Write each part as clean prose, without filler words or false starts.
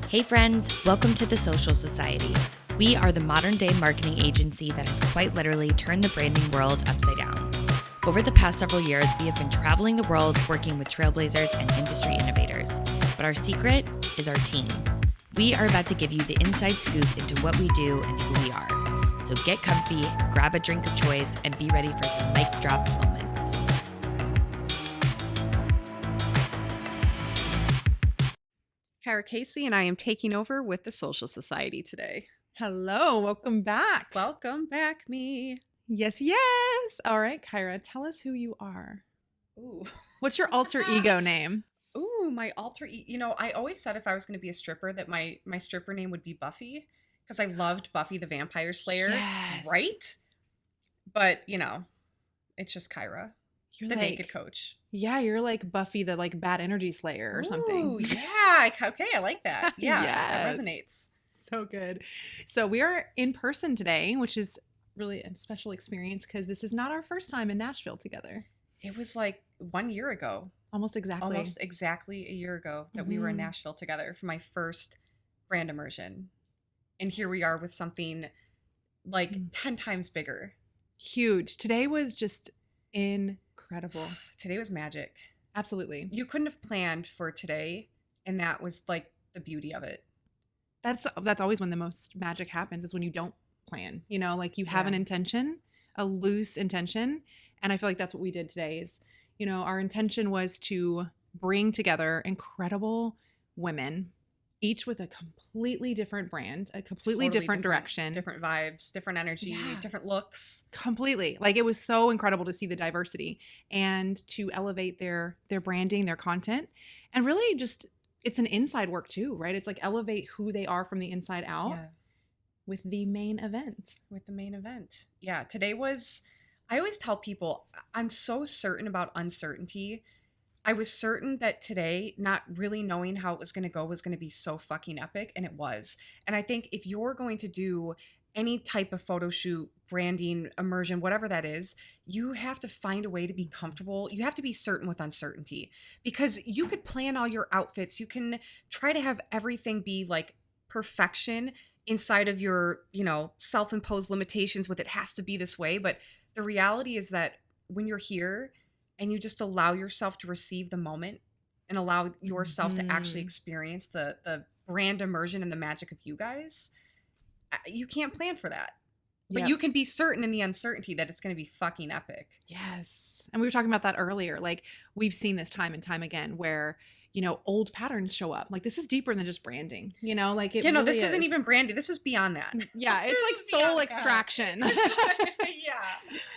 Hey friends, welcome to the Social Society. We are the modern-day marketing agency that has quite literally turned the branding world upside down. Over the past several years, we have been traveling the world working with trailblazers and industry innovators. But our secret is our team. We are about to give you the inside scoop into what we do and who we are. So get comfy, grab a drink of choice, and be ready for some mic drop moments. Kyera Kacey, and I am taking over with the Social Society today. Hello, welcome back. Welcome back, me. Yes, yes. All right, Kyra, tell us who you are. Ooh. What's your alter ego name? Ooh, my alter ego. You know, I always said if I was going to be a stripper that my stripper name would be Buffy because I loved Buffy the Vampire Slayer. Yes. Right? But, you know, it's just Kyra, You're the like, naked coach. Yeah, you're like Buffy the like bad energy slayer or something. Ooh, yeah. Okay, I like that. Yeah, Yes. that resonates. So good. So we are in person today, which is really a special experience because this is not our first time in Nashville together. It was like 1 year ago. Almost exactly a year ago that we were in Nashville together for my first brand immersion. And here we are with something like 10 times bigger. Huge. Today was just incredible. Today was magic. Absolutely. You couldn't have planned for today, and that was like the beauty of it. That's always when the most magic happens, is when you don't plan. You know, like you have an intention, a loose intention, and I feel like that's what we did today. Is, you know, our intention was to bring together incredible women, each with a completely different brand, a completely Totally different direction, different vibes, different energy, different looks. Completely. Like, it was so incredible to see the diversity and to elevate their branding, their content, and really just, it's an inside work too, right? It's like elevate who they are from the inside out with the main event. Yeah, today was, I always tell people, I'm so certain about uncertainty. I was certain that today, not really knowing how it was going to go, was going to be so fucking epic, and it was. And I think if you're going to do any type of photo shoot, branding, immersion, whatever that is, you have to find a way to be comfortable. You have to be certain with uncertainty, because you could plan all your outfits. You can try to have everything be like perfection inside of your, you know, self-imposed limitations with it has to be this way. But the reality is that when you're here and you just allow yourself to receive the moment and allow yourself to actually experience the brand immersion and the magic of you guys, you can't plan for that. But you can be certain in the uncertainty that it's going to be fucking epic. Yes. And we were talking about that earlier. Like, we've seen this time and time again where, you know, old patterns show up. Like, this is deeper than just branding, you know, like it really this isn't even branding. This is beyond that. Yeah. It's like soul extraction.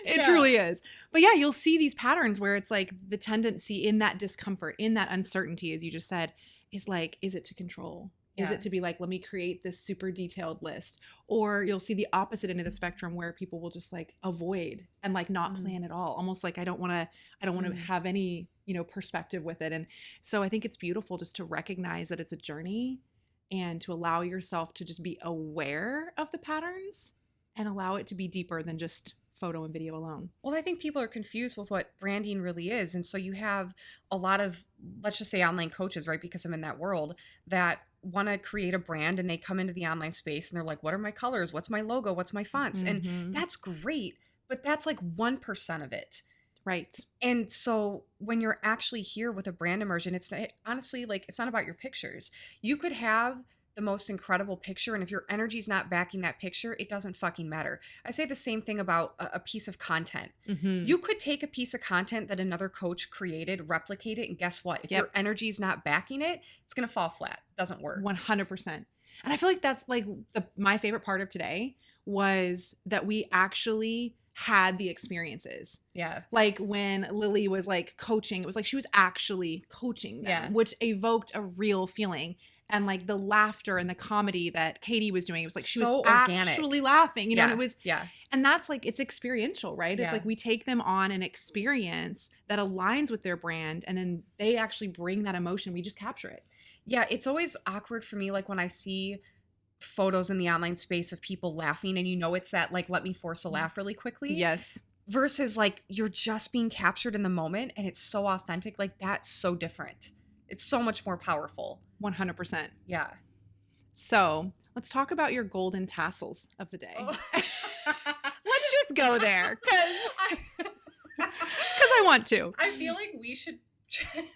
It It truly is. But yeah, you'll see these patterns where it's like the tendency in that discomfort, in that uncertainty, as you just said, is like, is it to control? Is it to be like, let me create this super detailed list? Or you'll see the opposite end of the spectrum where people will just like avoid and like not plan at all. Almost like I don't want to have any, you know, perspective with it. And so I think it's beautiful just to recognize that it's a journey and to allow yourself to just be aware of the patterns and allow it to be deeper than just photo and video alone. Well, I think people are confused with what branding really is. And so you have a lot of, let's just say, online coaches, right? Because I'm in that world, that want to create a brand and they come into the online space and they're like, what are my colors? What's my logo? What's my fonts? And that's great, but that's like 1% of it. Right. And so when you're actually here with a brand immersion, it's honestly like, it's not about your pictures. You could have the most incredible picture, and if your energy's not backing that picture, it doesn't fucking matter. I say the same thing about a piece of content. You could take a piece of content that another coach created, replicate it, and guess what? If your energy's not backing it, it's gonna fall flat. Doesn't work. 100%. And I feel like that's like my favorite part of today was that we actually had the experiences. Yeah. Like when Lily was like coaching, it was like she was actually coaching them, which evoked a real feeling. And like the laughter and the comedy that Katie was doing, it was like she so was organic. Actually laughing, you know, and it was, yeah. And that's like, it's experiential, right? It's like we take them on an experience that aligns with their brand, and then they actually bring that emotion. We just capture it. Yeah, it's always awkward for me, like when I see photos in the online space of people laughing, and you know it's that like, let me force a laugh really quickly. Yes. Versus like you're just being captured in the moment and it's so authentic. Like, that's so different. It's so much more powerful. 100%. Yeah. So let's talk about your golden tassels of the day. Oh. Let's just go there because I want to. I feel like we should.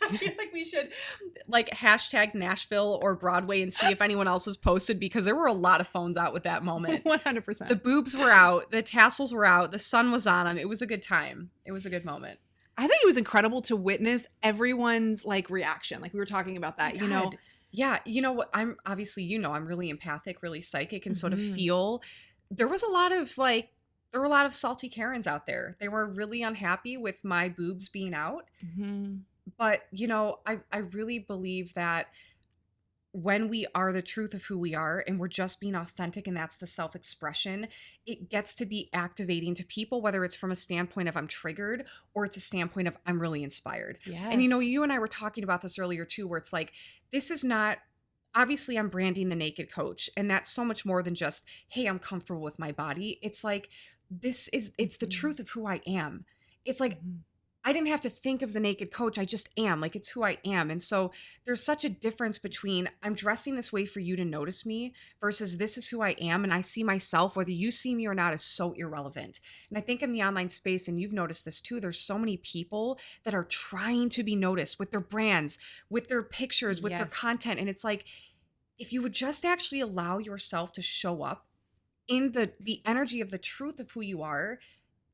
I feel like we should like hashtag Nashville or Broadway and see if anyone else has posted, because there were a lot of phones out with that moment. 100%. The boobs were out, the tassels were out, the sun was on them. It was a good time. It was a good moment. I think it was incredible to witness everyone's like reaction. Like we were talking about that, you know. Yeah, you know what? I'm obviously, you know, I'm really empathic, really psychic, and sort of feel there was a lot of like there were a lot of salty Karens out there. They were really unhappy with my boobs being out. But, you know, I really believe that when we are the truth of who we are and we're just being authentic, and that's the self-expression, it gets to be activating to people, whether it's from a standpoint of I'm triggered or it's a standpoint of I'm really inspired. Yes. And, you know, you and I were talking about this earlier too, where it's like, this is not, obviously I'm branding the Naked Coach, and that's so much more than just, hey, I'm comfortable with my body. It's like, it's the truth of who I am. It's like, I didn't have to think of the Naked Coach. I just am. Like, it's who I am. And so there's such a difference between I'm dressing this way for you to notice me versus this is who I am. And I see myself, whether you see me or not, is so irrelevant. And I think in the online space, and you've noticed this too, there's so many people that are trying to be noticed with their brands, with their pictures, with their content. And it's like, if you would just actually allow yourself to show up in the energy of the truth of who you are,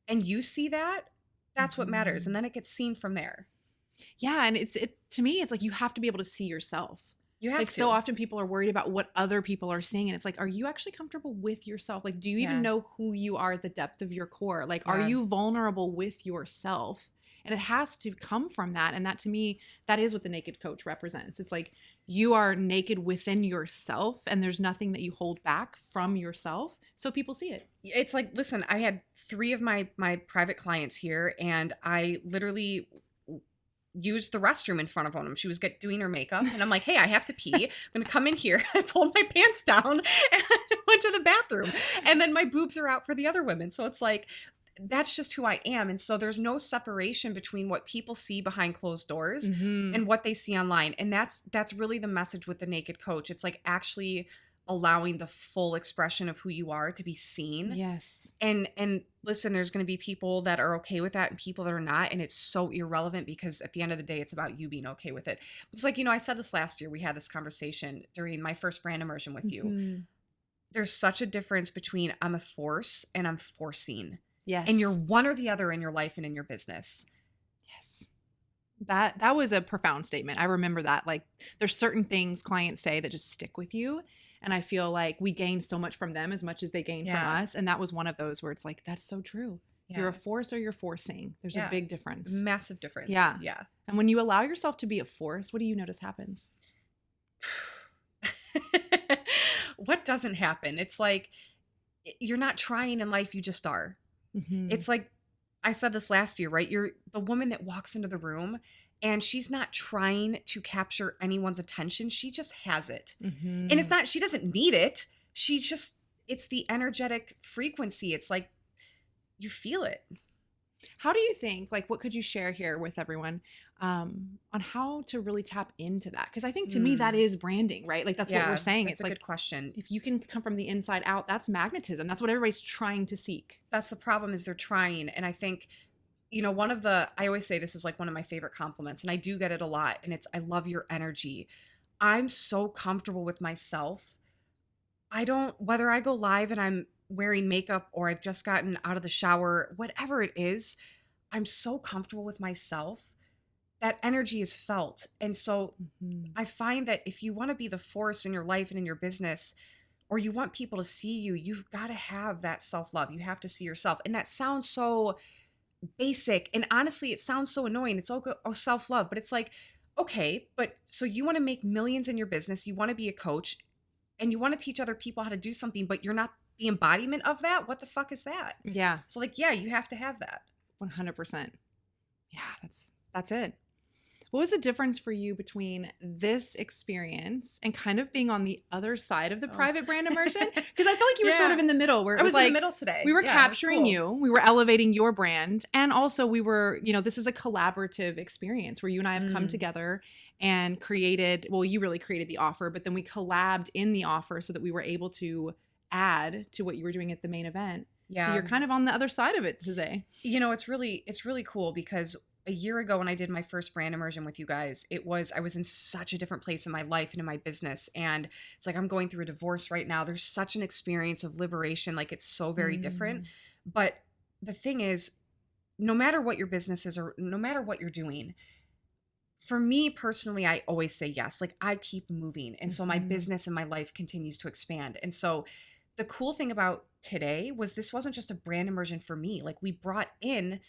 and you see that, that's what matters. And then it gets seen from there. Yeah. And to me, it's like you have to be able to see yourself. You have like to. So often people are worried about what other people are seeing. And it's like, are you actually comfortable with yourself? Like, do you even know who you are at the depth of your core? Like, are you vulnerable with yourself? And it has to come from that. And that, to me, that is what the Naked Coach represents. It's like you are naked within yourself, and there's nothing that you hold back from yourself, so people see it. It's like, listen, I had 3 of my private clients here, and I literally used the restroom in front of one of them. She was doing her makeup, and I'm like, hey, I have to pee. I'm going to come in here. I pulled my pants down and I went to the bathroom. And then my boobs are out for the other women. So it's like, that's just who I am. And so there's no separation between what people see behind closed doors and what they see online. And that's really the message with the Naked Coach. It's like actually allowing the full expression of who you are to be seen. Yes. And listen, there's going to be people that are okay with that and people that are not. And it's so irrelevant, because at the end of the day, it's about you being okay with it. It's like, you know, I said this last year, we had this conversation during my first brand immersion with you. There's such a difference between I'm a force and I'm forcing. Yes. And you're one or the other in your life and in your business. Yes. That was a profound statement. I remember that. Like, there's certain things clients say that just stick with you. And I feel like we gain so much from them as much as they gain from us. And that was one of those where it's like, that's so true. You're a force or you're forcing. There's a big difference. Massive difference. Yeah. Yeah. And when you allow yourself to be a force, what do you notice happens? What doesn't happen? It's like, you're not trying in life. You just are. It's like, I said this last year, right? You're the woman that walks into the room and she's not trying to capture anyone's attention. She just has it. And it's not, she doesn't need it. It's the energetic frequency. It's like, you feel it. How do you think, like, what could you share here with everyone on how to really tap into that? Because I think to me, that is branding, right? Like, that's what we're saying. It's like, good question. If you can come from the inside out, that's magnetism. That's what everybody's trying to seek. That's the problem, is they're trying. And I think, you know, I always say this is like one of my favorite compliments, and I do get it a lot. And it's, I love your energy. I'm so comfortable with myself. Whether I go live and I'm wearing makeup or I've just gotten out of the shower, whatever it is, I'm so comfortable with myself. That energy is felt. And so I find that if you want to be the force in your life and in your business, or you want people to see you, you've got to have that self-love. You have to see yourself. And that sounds so basic. And honestly, it sounds so annoying. It's all self-love, but it's like, okay, but so you want to make millions in your business. You want to be a coach and you want to teach other people how to do something, but you're not the embodiment of that. What the fuck is that? Yeah. So like, yeah, you have to have that. 100%. Yeah, that's it. What was the difference for you between this experience and kind of being on the other side of the private brand immersion? Because I feel like you were sort of in the middle where it was like, in the middle today. We were capturing you, we were elevating your brand, and also we were, you know, this is a collaborative experience where you and I have come together and created, well, you really created the offer, but then we collabed in the offer so that we were able to add to what you were doing at the main event. Yeah. So you're kind of on the other side of it today. You know, it's really cool because a year ago when I did my first brand immersion with you guys, I was in such a different place in my life and in my business. And it's like, I'm going through a divorce right now. There's such an experience of liberation. Like, it's so very different. But the thing is, no matter what your business is or no matter what you're doing, for me personally, I always say yes. Like, I keep moving. And so my business and my life continues to expand. And so the cool thing about today was this wasn't just a brand immersion for me. Like, we brought in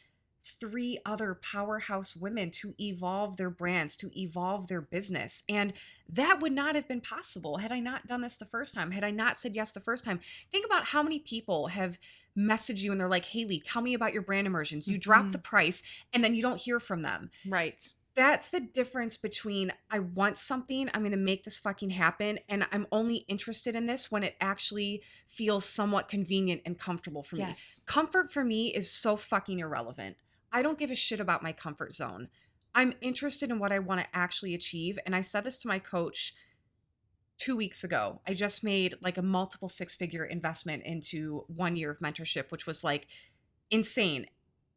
3 other powerhouse women to evolve their brands, to evolve their business. And that would not have been possible had I not done this the first time, had I not said yes the first time. Think about how many people have messaged you and they're like, Haylee, tell me about your brand immersions. You drop the price and then you don't hear from them. Right. That's the difference between I want something, I'm going to make this fucking happen, and I'm only interested in this when it actually feels somewhat convenient and comfortable for me. Comfort for me is so fucking irrelevant. I don't give a shit about my comfort zone. I'm interested in what I want to actually achieve. And I said this to my coach 2 weeks ago. I just made like a multiple 6-figure investment into 1 year of mentorship, which was like insane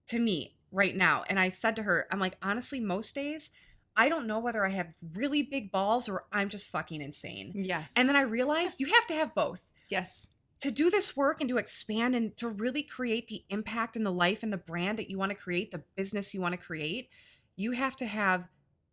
to me right now. And I said to her, I'm like, honestly, most days, I don't know whether I have really big balls or I'm just fucking insane. Yes. And then I realized you have to have both. Yes. To do this work and to expand and to really create the impact in the life and the brand that you want to create, the business you want to create, you have to have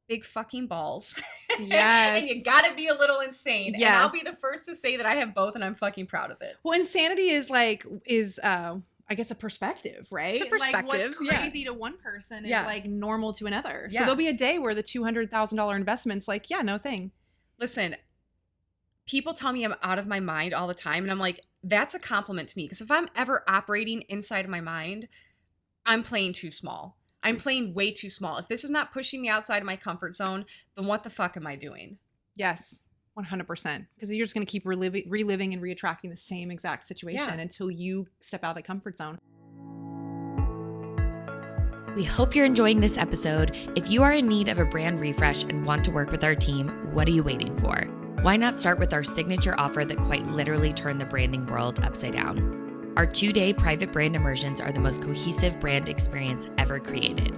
big fucking balls. Yes. And you got to be a little insane. Yes. And I'll be the first to say that I have both and I'm fucking proud of it. Well, insanity is I guess a perspective, right? It's a perspective. Like what's crazy to one person is like normal to another. So there'll be a day where the $200,000 investment's like, yeah, no thing. Listen, people tell me I'm out of my mind all the time. And I'm like, that's a compliment to me. Because if I'm ever operating inside of my mind, I'm playing too small. I'm playing way too small. If this is not pushing me outside of my comfort zone, then what the fuck am I doing? Yes. 100%. Because you're just going to keep reliving and reattracting the same exact situation until you step out of the comfort zone. We hope you're enjoying this episode. If you are in need of a brand refresh and want to work with our team, what are you waiting for? Why not start with our signature offer that quite literally turned the branding world upside down? Our 2-day private brand immersions are the most cohesive brand experience ever created.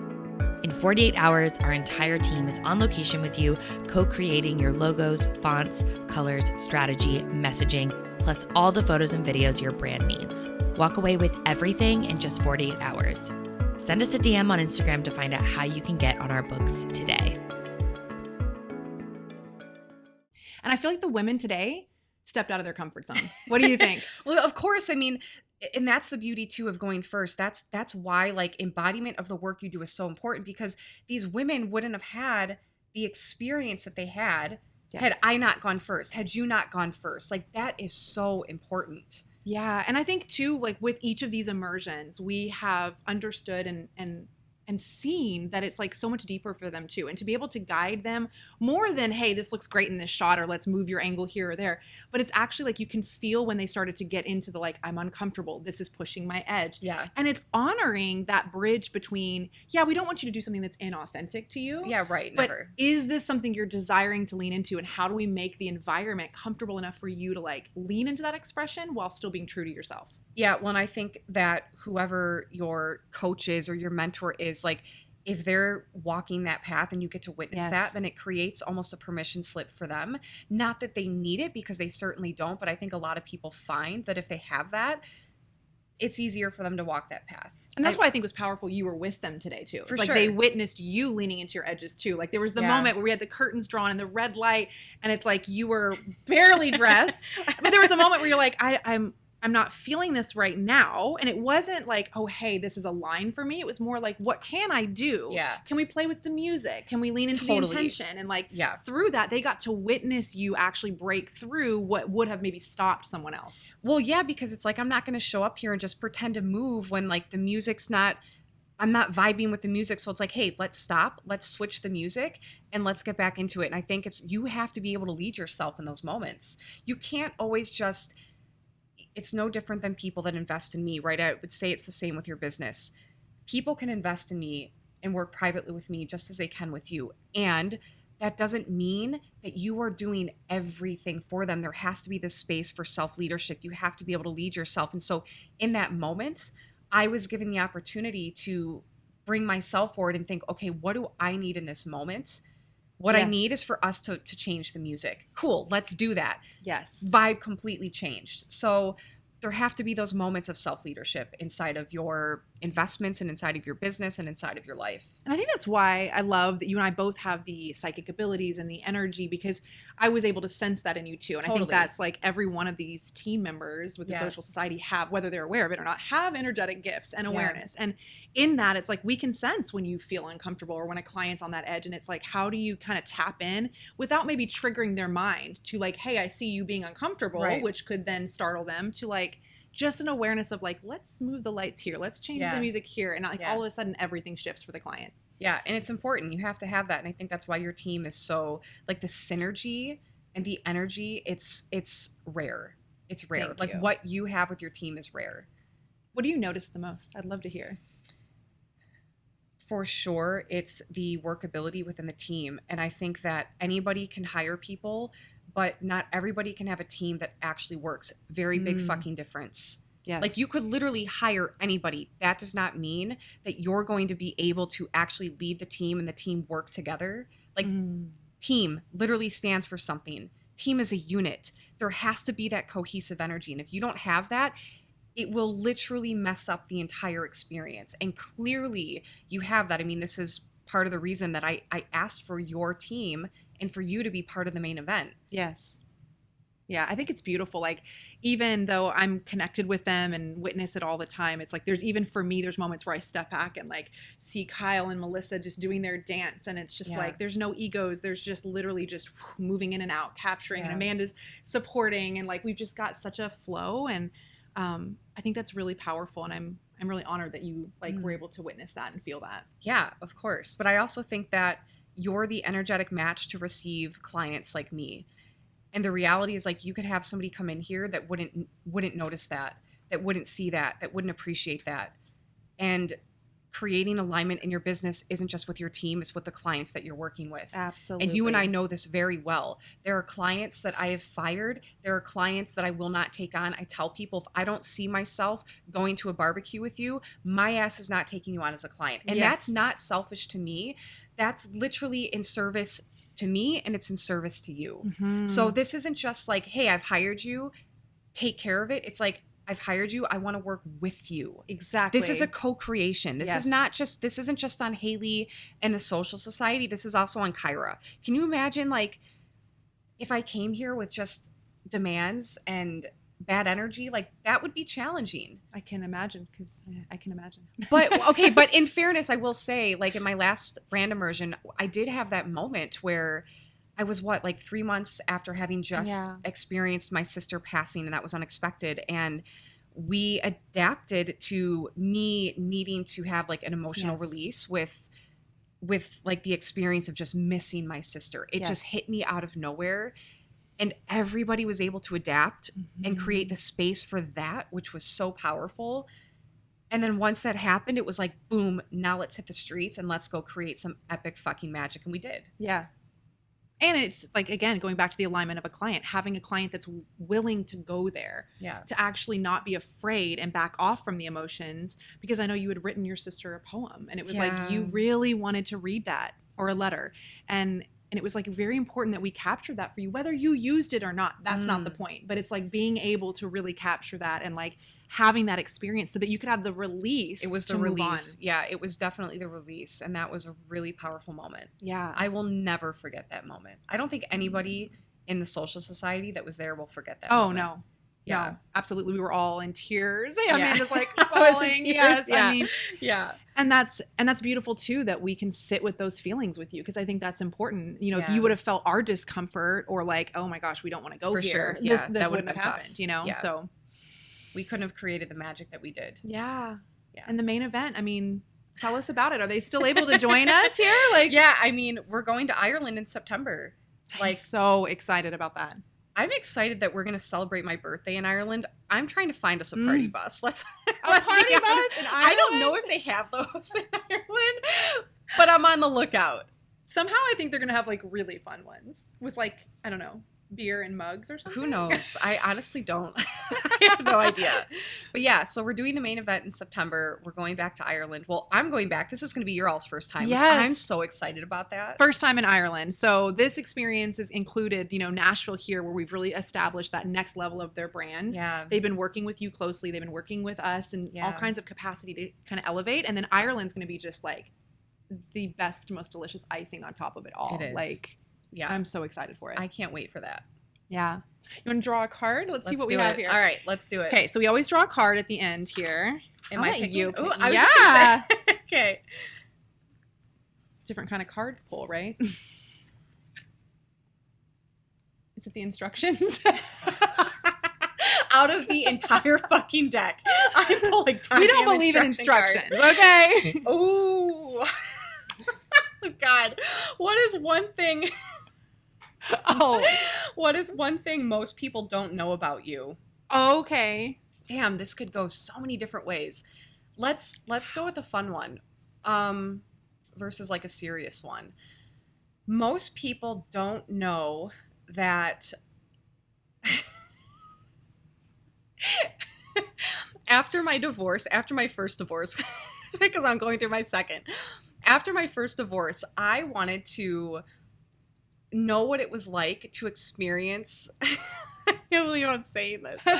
In 48 hours, our entire team is on location with you, co-creating your logos, fonts, colors, strategy, messaging, plus all the photos and videos your brand needs. Walk away with everything in just 48 hours. Send us a DM on Instagram to find out how you can get on our books today. And I feel like the women today stepped out of their comfort zone. What do you think? Well, of course. I mean, and that's the beauty too of going first. That's why like embodiment of the work you do is so important, because these women wouldn't have had the experience that they had had I not gone first, had you not gone first. Like, that is so important. Yeah. And I think too, like with each of these immersions, we have understood and seen that it's like so much deeper for them too. And to be able to guide them more than, hey, this looks great in this shot, or let's move your angle here or there. But it's actually like you can feel when they started to get into the like, I'm uncomfortable, this is pushing my edge. Yeah. And it's honoring that bridge between, yeah, we don't want you to do something that's inauthentic to you. Yeah, right. But never. Is this something you're desiring to lean into? And how do we make the environment comfortable enough for you to like lean into that expression while still being true to yourself? Yeah, well, and I think that whoever your coach is or your mentor is, like, if they're walking that path and you get to witness that, then it creates almost a permission slip for them. Not that they need it, because they certainly don't, but I think a lot of people find that if they have that, it's easier for them to walk that path. And that's why I think it was powerful you were with them today too. For like sure. They witnessed you leaning into your edges too. Like there was the moment where we had the curtains drawn and the red light, and it's like you were barely dressed, but there was a moment where you're like, I'm not feeling this right now. And it wasn't like, oh, hey, this is a line for me. It was more like, what can I do? Yeah. Can we play with the music? Can we lean into the intention? And like through that, they got to witness you actually break through what would have maybe stopped someone else. Well, yeah, because it's like, I'm not going to show up here and just pretend to move when like the music's not I'm not vibing with the music. So it's like, hey, let's stop, let's switch the music and let's get back into it. And I think you have to be able to lead yourself in those moments. You can't always just, it's no different than people that invest in me, right? I would say it's the same with your business. People can invest in me and work privately with me just as they can with you. And that doesn't mean that you are doing everything for them. There has to be this space for self-leadership. You have to be able to lead yourself. And so in that moment, I was given the opportunity to bring myself forward and think, okay, what do I need in this moment? What I need is for us to change the music. Cool, let's do that. Yes. Vibe completely changed. So there have to be those moments of self-leadership inside of your investments and inside of your business and inside of your life. And I think that's why I love that you and I both have the psychic abilities and the energy, because I was able to sense that in you too. And I think that's like every one of these team members with the social society have, whether they're aware of it or not, have energetic gifts and awareness. And in that, it's like we can sense when you feel uncomfortable or when a client's on that edge. And it's like, how do you kind of tap in without maybe triggering their mind to like, hey, I see you being uncomfortable, which could then startle them, to like, just an awareness of like, let's move the lights here. Let's change the music here. And like all of a sudden everything shifts for the client. Yeah. And it's important. You have to have that. And I think that's why your team is so like the synergy and the energy. It's rare. It's rare. Thank like you. What you have with your team is rare. What do you notice the most? I'd love to hear. For sure, it's the workability within the team. And I think that anybody can hire people, but not everybody can have a team that actually works. Very big fucking difference. Yes. Like you could literally hire anybody. That does not mean that you're going to be able to actually lead the team and the team work together. Like team literally stands for something. Team is a unit. There has to be that cohesive energy. And if you don't have that, it will literally mess up the entire experience. And clearly you have that. I mean, this is part of the reason that I asked for your team and for you to be part of the main event. Yes. Yeah, I think it's beautiful. Like, even though I'm connected with them and witness it all the time, it's like even for me, there's moments where I step back and like see Kyle and Melissa just doing their dance. And it's just like, there's no egos. There's just literally just moving in and out, capturing, and Amanda's supporting. And like, we've just got such a flow. And I think that's really powerful. And I'm really honored that you like were able to witness that and feel that. Yeah, of course. But I also think that you're the energetic match to receive clients like me. And the reality is like you could have somebody come in here that wouldn't notice that wouldn't see that wouldn't appreciate that. And creating alignment in your business isn't just with your team, it's with the clients that you're working with. Absolutely. And you and I know this very well. There are clients that I have fired. There are clients that I will not take on. I tell people, if I don't see myself going to a barbecue with you, my ass is not taking you on as a client. And that's not selfish to me. That's literally in service to me, and it's in service to you. Mm-hmm. So this isn't just like, hey, I've hired you, take care of it. It's like, I've hired you, I want to work with you. Exactly. This is a co-creation. This isn't just on Haylee and the Social Society. This is also on Kyera. Can you imagine like if I came here with just demands and bad energy? Like that would be challenging. I can imagine, because I can imagine. But okay, but in fairness, I will say, like in my last brand immersion, I did have that moment where I was like 3 months after having just experienced my sister passing, and that was unexpected. And we adapted to me needing to have like an emotional release with like the experience of just missing my sister. It just hit me out of nowhere. And everybody was able to adapt and create the space for that, which was so powerful. And then once that happened, it was like, boom, now let's hit the streets and let's go create some epic fucking magic. And we did. Yeah. And it's like, again, going back to the alignment of a client, having a client that's willing to go there, to actually not be afraid and back off from the emotions. Because I know you had written your sister a poem, and it was like, you really wanted to read that, or a letter. And it was like very important that we captured that for you, whether you used it or not. That's not the point. But it's like being able to really capture that and like having that experience so that you could have the release. It was the release. Yeah, it was definitely the release. And that was a really powerful moment. Yeah. I will never forget that moment. I don't think anybody in the Social Society that was there will forget that moment. moment. No. Yeah. No, absolutely. We were all in tears. Amanda's like falling. Yes. Yeah. I mean, And that's beautiful too, that we can sit with those feelings with you. Because I think that's important. You know, if you would have felt our discomfort or like, oh my gosh, we don't want to go for here. Sure. This that wouldn't have happened, tough. you know? Yeah. So we couldn't have created the magic that we did. Yeah. And the main event, I mean, Tell us about it. Are they still able to join us here? Like, yeah, I mean, we're going to Ireland in September. I'm so excited about that. I'm excited that we're going to celebrate my birthday in Ireland. I'm trying to find us a party bus. Let's party bus in Ireland? I don't know if they have those in Ireland, but I'm on the lookout. Somehow I think they're going to have like really fun ones with like, I don't know, beer and mugs or something. Who knows? I honestly don't. I have no idea. But yeah, so we're doing the main event in September. We're going back to Ireland. Well, I'm going back. This is going to be your all's first time. Yes. I'm so excited about that. First time in Ireland. So this experience is included, Nashville here, where we've really established that next level of their brand. Yeah. They've been working with you closely. They've been working with us in all kinds of capacity to kind of elevate. And then Ireland's going to be just like the best, most delicious icing on top of it all. It is. Like, yeah, I'm so excited for it. I can't wait for that. Yeah. You want to draw a card? Let's see what we have here. All right, let's do it. Okay, so we always draw a card at the end here. Am I picking? You Ooh, pick. I was yeah. just gonna say. Okay. Different kind of card pull, right? Is it the instructions? Out of the entire fucking deck, I'm pulling. We don't believe in instructions, okay? Oh. God, what is one thing? What is one thing most people don't know about you? Okay. Damn, this could go so many different ways. Let's go with a fun one, versus like a serious one. Most people don't know that after my first divorce, because I'm going through my second. After my first divorce, I wanted to know what it was like to experience. I can't believe I'm saying this. I'm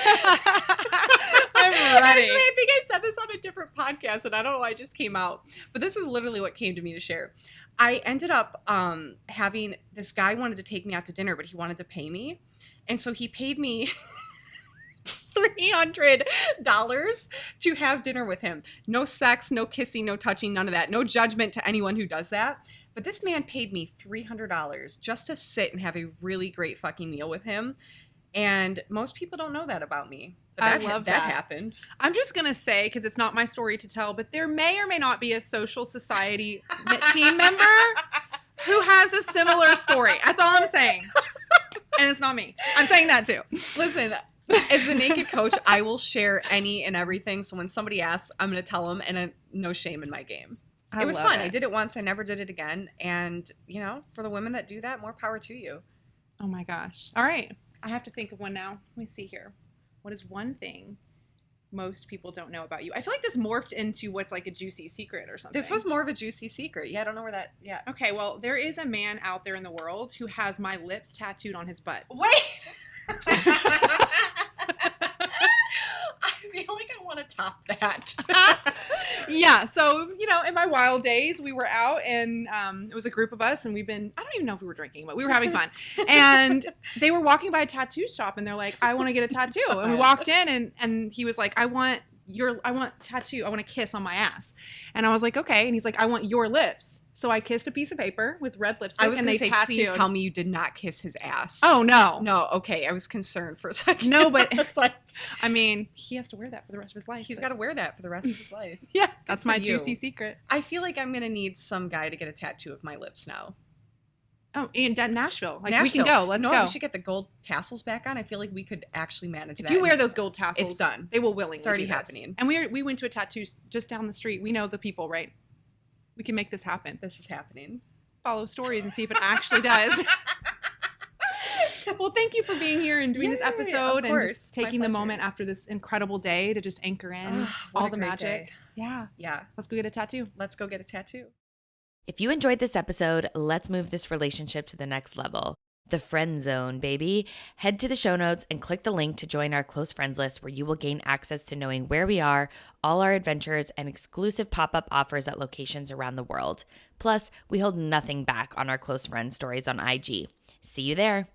ready. Actually, I think I said this on a different podcast, and I don't know why it just came out. But this is literally what came to me to share. I ended up having this guy wanted to take me out to dinner, but he wanted to pay me, and so he paid me $300 to have dinner with him. No sex, no kissing, no touching, none of that. No judgment to anyone who does that. But this man paid me $300 just to sit and have a really great fucking meal with him. And most people don't know that about me. But I love that. That happened. I'm just going to say, because it's not my story to tell, but there may or may not be a social society team member who has a similar story. That's all I'm saying. And it's not me. I'm saying that too. Listen, as the naked coach, I will share any and everything. So when somebody asks, I'm going to tell them, and no shame in my game. It was fun. I did it once. I never did it again. And, for the women that do that, more power to you. Oh my gosh. All right. I have to think of one now. Let me see here. What is one thing most people don't know about you? I feel like this morphed into what's like a juicy secret or something. This was more of a juicy secret. Yeah, I don't know where that, yeah. Okay, well, there is a man out there in the world who has my lips tattooed on his butt. Wait! I feel like I want to top that. Yeah, so, in my wild days, we were out and it was a group of us and I don't even know if we were drinking, but we were having fun. And they were walking by a tattoo shop and they're like, I want to get a tattoo. And we walked in and he was like, I want tattoo. I want a kiss on my ass. And I was like, okay. And he's like, I want your lips. So I kissed a piece of paper with red lipstick. I was going to say, please tell me you did not kiss his ass. Oh, no. No, okay. I was concerned for a second. No, but it's like, he has to wear that for the rest of his life. He's got to wear that for the rest of his life. Yeah, that's my juicy secret. I feel like I'm going to need some guy to get a tattoo of my lips now. Oh, and Nashville. Nashville. We can go. Let's go. We should get the gold tassels back on. I feel like we could actually manage that. If you wear those gold tassels, it's done. They will willingly. It's already happening. And we went to a tattoo just down the street. We know the people, right? We can make this happen. This is happening. Follow stories and see if it actually does. Well, thank you for being here and doing this episode and just taking the moment after this incredible day to just anchor in all the magic. Yeah. Let's go get a tattoo. Let's go get a tattoo. If you enjoyed this episode, let's move this relationship to the next level. The friend zone, baby. Head to the show notes and click the link to join our close friends list where you will gain access to knowing where we are, all our adventures, and exclusive pop-up offers at locations around the world. Plus, we hold nothing back on our close friend stories on IG. See you there.